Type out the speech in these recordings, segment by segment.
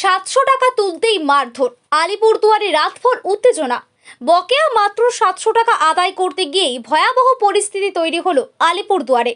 700 টাকা তুলতেই মারধর, আলিপুরদুয়ারে রাতভর উত্তেজনা। বকেয়া মাত্র 700 টাকা আদায় করতে গিয়েই ভয়াবহ পরিস্থিতি তৈরি হলো আলিপুরদুয়ারে।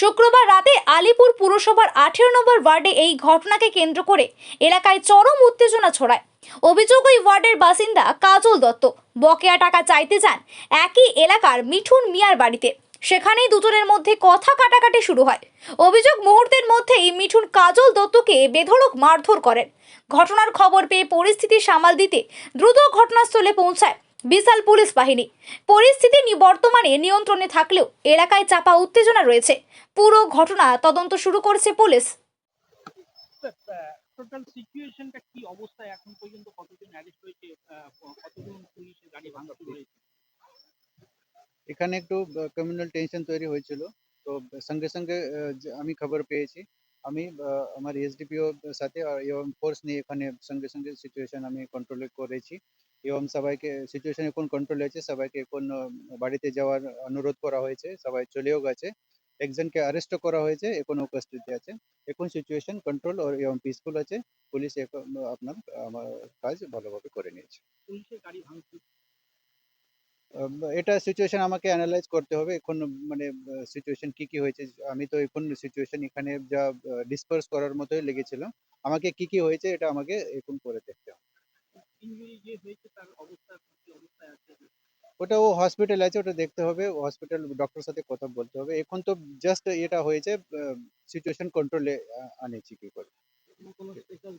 শুক্রবার রাতে আলিপুর পুরসভার 18 নম্বর ওয়ার্ডে এই ঘটনাকে কেন্দ্র করে এলাকায় চরম উত্তেজনা ছড়ায়। অভিযোগ, ওই ওয়ার্ডের বাসিন্দা কাজল দত্ত বকেয়া টাকা চাইতে যান একই এলাকার মিঠুন মিয়ার বাড়িতে। সেখানেই দুজনের মধ্যে কথা কাটাকাটি শুরু হয়। অভিযোগ, মুহূর্তের মধ্যেই মিঠুন কাজল দত্তকে বেধড়ক মারধর করেন। ঘটনার খবর পেয়ে পরিস্থিতি সামাল দিতে দ্রুত ঘটনাস্থলে পৌঁছায় বিশাল পুলিশ বাহিনী। পরিস্থিতি বর্তমানে নিয়ন্ত্রণে থাকলেও এলাকায় চাপা উত্তেজনা রয়েছে। পুরো ঘটনা তদন্ত শুরু করেছে পুলিশ। টোটাল সিচুয়েশনটা কি অবস্থায় এখন পর্যন্ত, কতজন অ্যারেস্ট হয়েছে, কতজন পুলিশের গাড়ি ভাঙচুর হয়েছে? এখানে একটু কমিউনাল টেনশন তৈরি হয়েছিল, তো সঙ্গে সঙ্গে আমি খবর পেয়েছি। আমি আমার এসডিপিও সাথে এবং ফোর্স নিয়ে এখানে সঙ্গে সঙ্গে সিচুয়েশন আমি কন্ট্রোল করেছি এবং সবাইকে সিচুয়েশন এখন কন্ট্রোল হয়েছে। সবাইকে এখন বাড়িতে যাওয়ার অনুরোধ করা হয়েছে, সবাই চলেও গেছে। একজনকে অ্যারেস্টও করা হয়েছে, এখন উপস্থিতি আছে। এখন সিচুয়েশন কন্ট্রোল এবং পিসফুল আছে। পুলিশ এখন আপনার আমার কাজ ভালোভাবে করে নিয়েছে। পুলিশের গাড়ি ভাঙচুর, এটা সিচুয়েশন আমাকে অ্যানালাইজ করতে হবে এখন, মানে সিচুয়েশন কি কি হয়েছে। আমি তো এখন সিচুয়েশন এখানে যা ডিসপার্স করার মতোই লেগেছিল। আমাকে কি কি হয়েছে এটা আমাকে এখন করে দেখতে হবে। ইনজুরি যে হয়েছে তার অবস্থা কি অবস্থায় আছে? ওটা ও হসপিটাল আছে, ওটা দেখতে হবে। হসপিটাল ডক্টর সাথে কথা বলতে হবে। এখন তো জাস্ট এটা হয়েছে, সিচুয়েশন কন্ট্রোলে আনেছি কি করে। কোনো স্পেশাল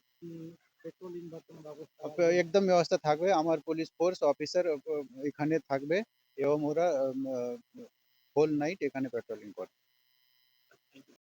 পেট্রোলিং বা কোনো ব্যবস্থা? একদম ব্যবস্থা থাকবে, আমার পুলিশ ফোর্স অফিসার এখানে থাকবে এবং ওরা হোল নাইট এখানে পেট্রোলিং করবে।